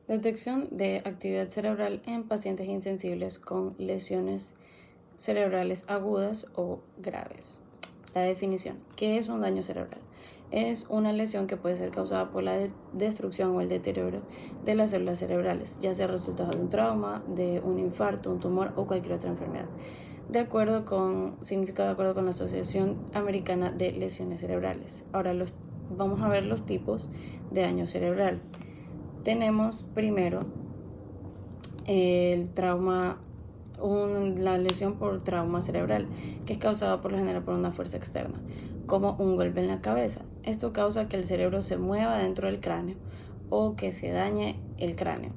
Detección de actividad cerebral en pacientes insensibles con lesiones cerebrales agudas o graves. La definición. ¿Qué es un daño cerebral? Es una lesión que puede ser causada por la destrucción o el deterioro de las células cerebrales, ya sea resultado de un trauma, de un infarto, un tumor o cualquier otra enfermedad. Significado de acuerdo con la Asociación Americana de Lesiones Cerebrales. Ahora vamos a ver los tipos de daño cerebral. Tenemos primero el trauma, la lesión por trauma cerebral, que es causada por lo general por una fuerza externa, como un golpe en la cabeza. Esto causa que el cerebro se mueva dentro del cráneo o que se dañe el cráneo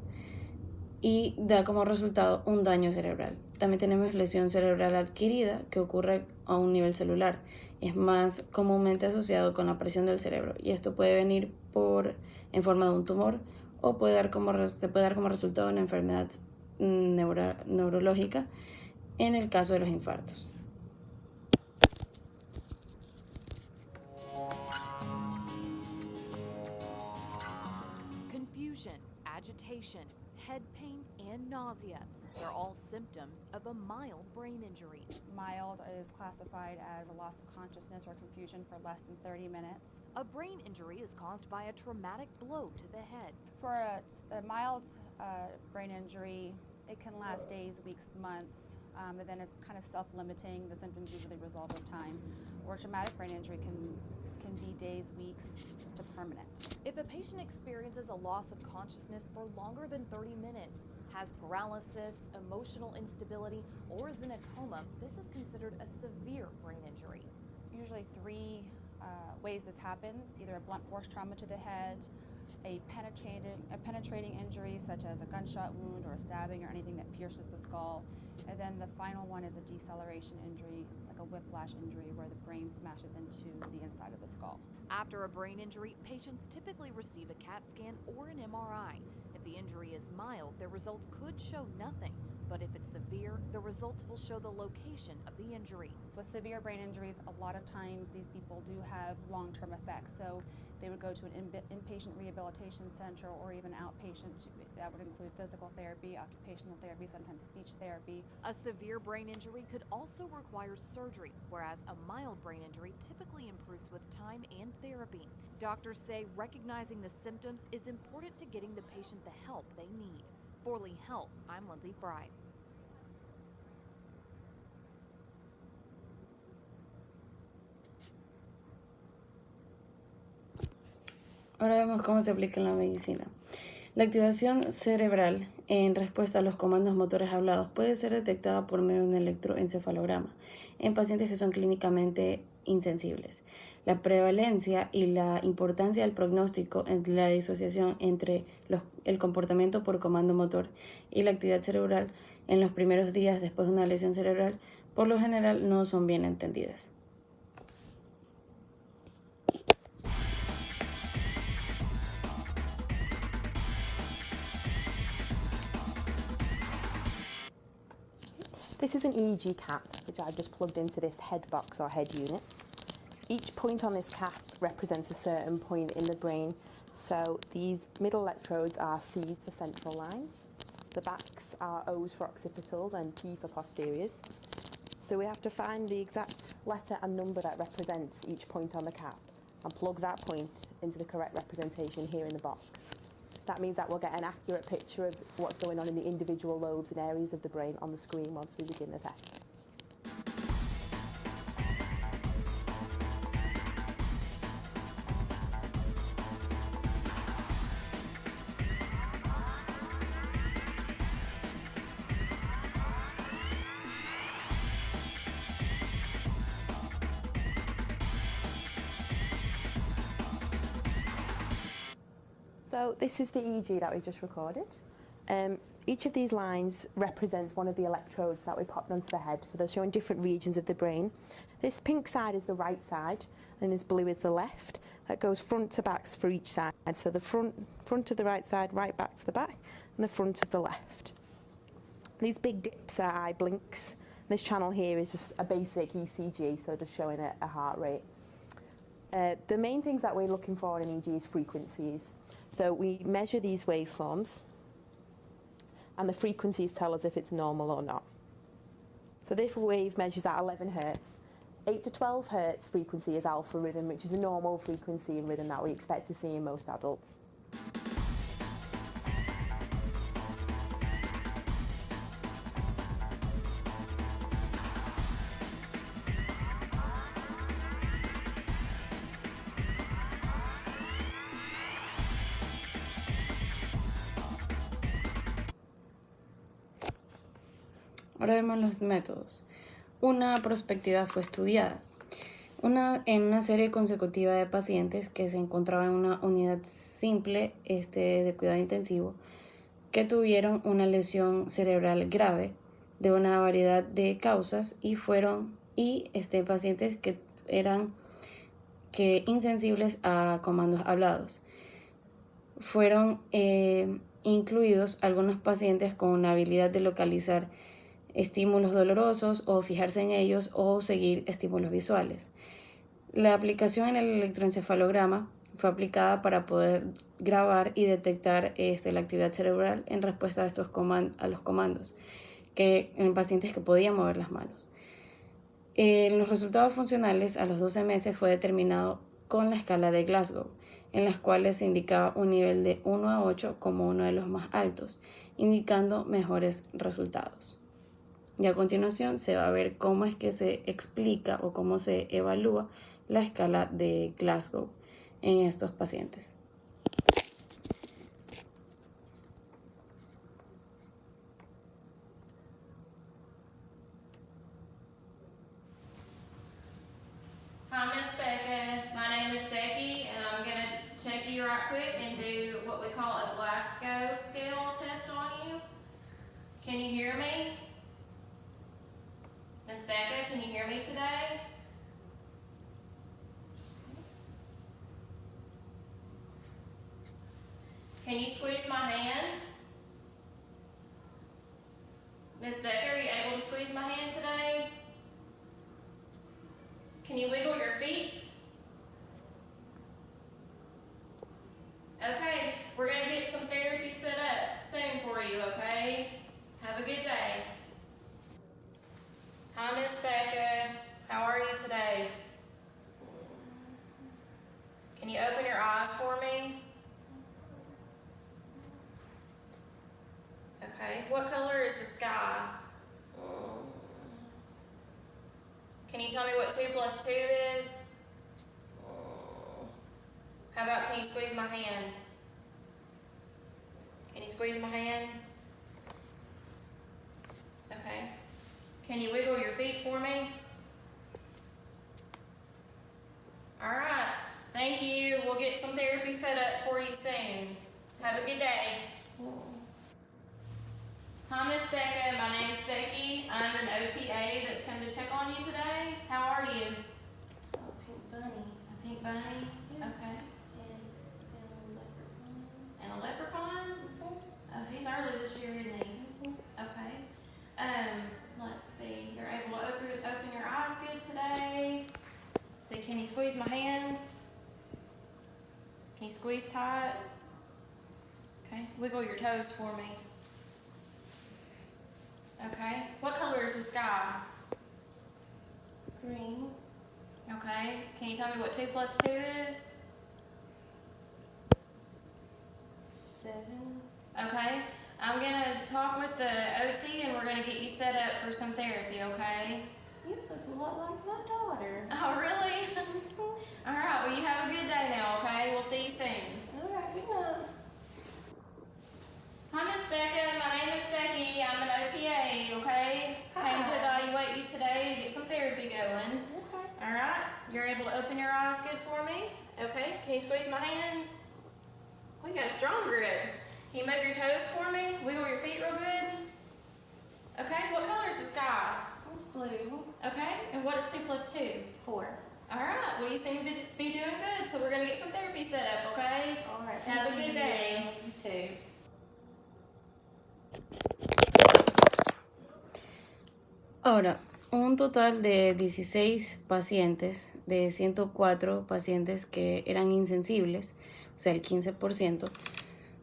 y da como resultado un daño cerebral. También tenemos lesión cerebral adquirida, que ocurre a un nivel celular. Es más comúnmente asociado con la presión del cerebro y esto puede venir en forma de un tumor o se puede dar como resultado de una enfermedad neurológica en el caso de los infartos. Confusion, agitation, head pain, and nausea. They're all symptoms of a mild brain injury. Mild is classified as a loss of consciousness or confusion for less than 30 minutes. A brain injury is caused by a traumatic blow to the head. For a mild brain injury, it can last days, weeks, months, and then it's kind of self-limiting. The symptoms usually resolve with time. Or traumatic brain injury can be days, weeks to permanent. If a patient experiences a loss of consciousness for longer than 30 minutes, has paralysis, emotional instability, or is in a coma, this is considered a severe brain injury. Usually three ways this happens: either a blunt force trauma to the head, a penetrating injury such as a gunshot wound or a stabbing or anything that pierces the skull, and then the final one is a deceleration injury, like a whiplash injury where the brain smashes into the inside of the skull. After a brain injury, patients typically receive a CAT scan or an MRI. If the injury is mild, their results could show nothing, but if it's severe, the results will show the location of the injury. So with severe brain injuries, a lot of times these people do have long-term effects. So they would go to an inpatient rehabilitation center or even outpatient. That would include physical therapy, occupational therapy, sometimes speech therapy. A severe brain injury could also require surgery, whereas a mild brain injury typically improves with time and therapy. Doctors say recognizing the symptoms is important to getting the patient the help they need. For Lee Health, I'm Lindsay Fry. Ahora vemos cómo se aplica en la medicina. La activación cerebral en respuesta a los comandos motores hablados puede ser detectada por medio de un electroencefalograma en pacientes que son clínicamente insensibles. La prevalencia y la importancia del pronóstico entre la disociación entre el comportamiento por comando motor y la actividad cerebral en los primeros días después de una lesión cerebral por lo general no son bien entendidas. This is an EEG cap, which I've just plugged into this head box or head unit. Each point on this cap represents a certain point in the brain. So these middle electrodes are C's for central lines. The backs are O's for occipitals and P for posteriors. So we have to find the exact letter and number that represents each point on the cap and plug that point into the correct representation here in the box. That means that we'll get an accurate picture of what's going on in the individual lobes and areas of the brain on the screen once we begin the test. So this is the EEG that we've just recorded. Each of these lines represents one of the electrodes that we popped onto the head, so they're showing different regions of the brain. This pink side is the right side, and this blue is the left. That goes front to back for each side. So the front of the right side, right back to the back, and the front of the left. These big dips are eye blinks. This channel here is just a basic ECG, so just showing a heart rate. The main things that we're looking for in EEG is frequencies. So we measure these waveforms and the frequencies tell us if it's normal or not. So this wave measures at 11 hertz. 8 to 12 hertz frequency is alpha rhythm, which is a normal frequency and rhythm that we expect to see in most adults. Ahora vemos los métodos. Una perspectiva fue estudiada en una serie consecutiva de pacientes que se encontraban en una unidad simple de cuidado intensivo que tuvieron una lesión cerebral grave de una variedad de causas y pacientes que eran insensibles a comandos hablados. Fueron incluidos algunos pacientes con una habilidad de localizar estímulos dolorosos o fijarse en ellos o seguir estímulos visuales. La aplicación en el electroencefalograma fue aplicada para poder grabar y detectar la actividad cerebral en respuesta a los comandos en pacientes que podían mover las manos. Los resultados funcionales a los 12 meses fue determinado con la escala de Glasgow, en las cuales se indicaba un nivel de 1 a 8 como uno de los más altos, indicando mejores resultados. Y a continuación se va a ver cómo es que se explica o cómo se evalúa la escala de Glasgow en estos pacientes. Hi, Miss Becca. My name is Becky, and I'm going to check you right quick and do what we call a Glasgow scale test on you. Can you hear me? Miss Becca, can you hear me today? Can you squeeze my hand? Miss Becca, are you able to squeeze my hand today? Can you wiggle your feet? Okay, we're going to get some therapy set up soon for you, okay? Have a good day. Hi, Miss Becca. How are you today? Can you open your eyes for me? Okay, what color is the sky? Can you tell me what 2 plus 2 is? How about, can you squeeze my hand? Can you squeeze my hand? Okay. Can you wiggle your feet for me? All right. Thank you. We'll get some therapy set up for you soon. Have a good day. Hi, Miss Becca. My name is Becky. I'm an OTA that's come to check on you today. How are you? So pink bunny A pink bunny? Okay. and And a leprechaun? Oh, he's early this year, isn't he? Okay. Let's see. You're able to open your eyes good today. Let's see, can you squeeze my hand? Can you squeeze tight? Okay. Wiggle your toes for me. Okay. What color is the sky? green, Okay. Can you tell me what 2 plus 2 is? 7, Okay. I'm going to talk with the OT and we're going to get you set up for some therapy, okay? you look a lot like my daughter. Oh, really? All right. Well, you have a good day now, okay? We'll see you soon. Alright, good night. Hi, Miss Becca. My name is Becky. I'm an OTA, okay? Hi. Came to evaluate you today to get some therapy going. Okay. All right. You're able to open your eyes good for me? Okay. Can you squeeze my hand? Oh, you got a strong grip. Can you move your toes for me? Wiggle your feet real good? Okay. What color is the sky? It's blue. Okay. And what is 2 plus 2? 4. All right. Well, you seem to be doing good, so we're going to get some therapy set up, okay? Alright, Have a thank good you. day. You too. Ahora, un total de 16 pacientes, de 104 pacientes que eran insensibles, o sea, el 15%,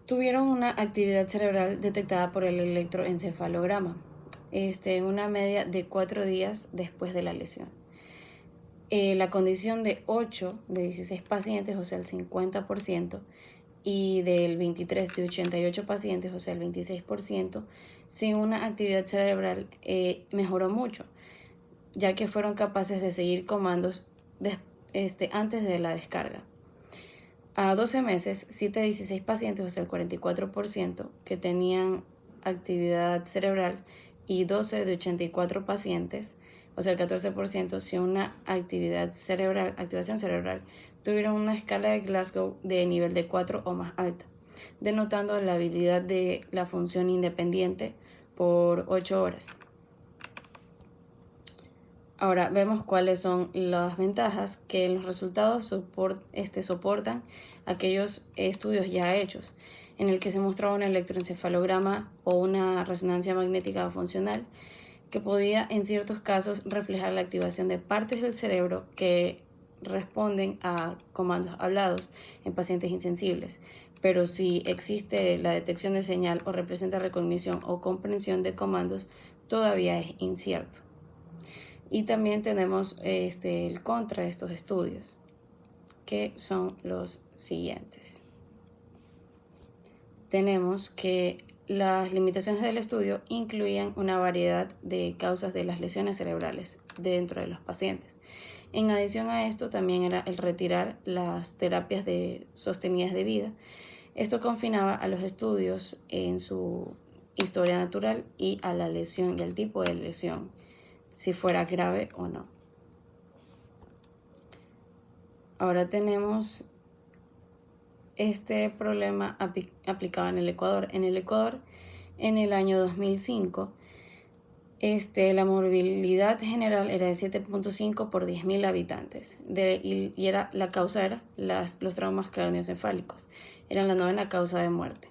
tuvieron una actividad cerebral detectada por el electroencefalograma, en una media de 4 días después de la lesión. La condición de 8 de 16 pacientes, o sea, el 50%, y del 23 de 88 pacientes, o sea, el 26%, sin una actividad cerebral mejoró mucho, ya que fueron capaces de seguir comandos antes de la descarga. A 12 meses, 7 de 16 pacientes, o sea, el 44%, que tenían actividad cerebral, y 12 de 84 pacientes, o sea, el 14%, sin una activación cerebral, tuvieron una escala de Glasgow de nivel de 4 o más alta, denotando la habilidad de la función independiente por 8 horas. Ahora vemos cuáles son las ventajas que los resultados soportan aquellos estudios ya hechos, en el que se mostraba un electroencefalograma o una resonancia magnética funcional que podía en ciertos casos reflejar la activación de partes del cerebro que responden a comandos hablados en pacientes insensibles, pero si existe la detección de señal o representa recognición o comprensión de comandos, todavía es incierto. Y también tenemos el contra de estos estudios, que son los siguientes. Tenemos que las limitaciones del estudio incluían una variedad de causas de las lesiones cerebrales dentro de los pacientes. En adición a esto, también era el retirar las terapias sostenidas de vida. Esto confinaba a los estudios en su historia natural y a la lesión y al tipo de lesión, si fuera grave o no. Ahora tenemos este problema aplicado en el Ecuador. En el Ecuador, en el año 2005, la morbilidad general era de 7.5 por 10.000 habitantes y la causa era los traumas craneoencefálicos. Eran la 9ª causa de muerte.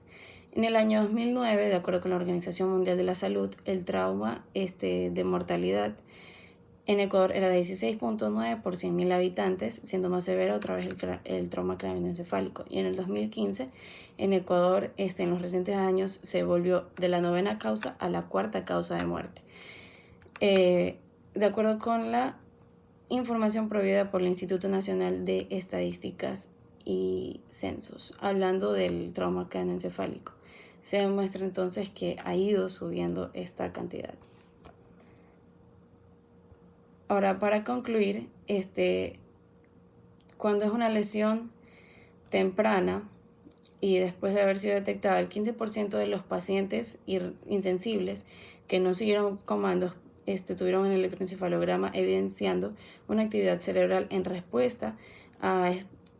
En el año 2009, de acuerdo con la Organización Mundial de la Salud, el trauma de mortalidad en Ecuador era de 16.9 por 100.000 habitantes, siendo más severo otra vez el trauma craneoencefálico. Y en el 2015, en Ecuador, en los recientes años, se volvió de la 9ª causa a la 4ª causa de muerte. De acuerdo con la información proveída por el Instituto Nacional de Estadísticas y Censos, hablando del trauma craneoencefálico, se demuestra entonces que ha ido subiendo esta cantidad. Ahora, para concluir, cuando es una lesión temprana y después de haber sido detectada, el 15% de los pacientes insensibles que no siguieron comandos tuvieron un electroencefalograma evidenciando una actividad cerebral en respuesta a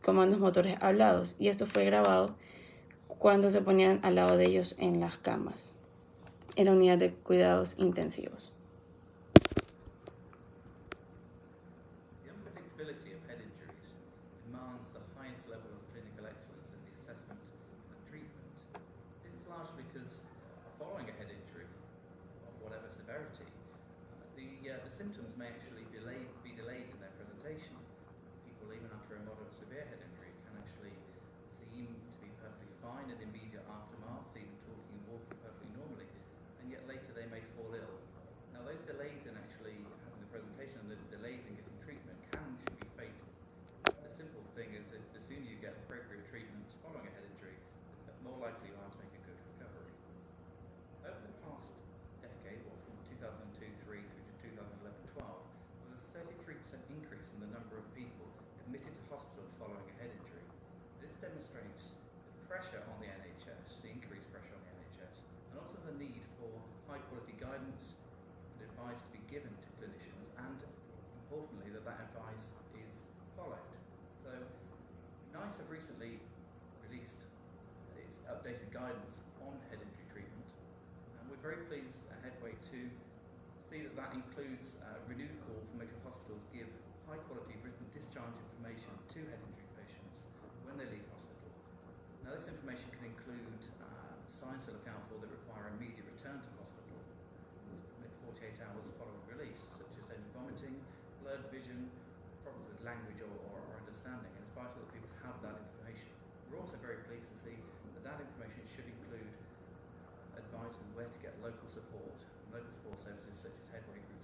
comandos motores hablados, y esto fue grabado cuando se ponían al lado de ellos en las camas, en la unidad de cuidados intensivos. The unpredictability of head injuries demands the highest level of clinical excellence in the assessment and treatment. This is largely because following a head injury of whatever severity, the symptoms may actually be delayed in their presentation. People, even after a moderate severe head injury, can actually seem to be perfectly fine in the immediate aftermath, even talking and walking perfectly normally, and yet later they may fall ill. Now, those delays in actually having the presentation and the delays in getting treatment should be fatal. The simple thing is that the sooner you get appropriate treatment following a head injury, the more likely you are to make a good recovery. Over the past decade, or from 2002-3 through to 2011-12, there was a 33% increase in the number of people admitted to hospital following a head injury. This demonstrates the pressure on the NHS, the increased pressure on the NHS, and also the need for high-quality guidance and advice to be given to clinicians, and importantly, that advice is followed. So, NICE have recently released its updated guidance on head injury treatment, and we're very pleased at Headway to see that includes a renewed call for major hospitals to give high-quality written discharge information to head injury patients when they leave hospital. Now, this information can include signs to look out for that require immediate return to hospital, 48 hours following release, such as any vomiting, blurred vision, problems with language or understanding, and it's vital that people have that information. We're also very pleased to see that information local support services such as Headway Group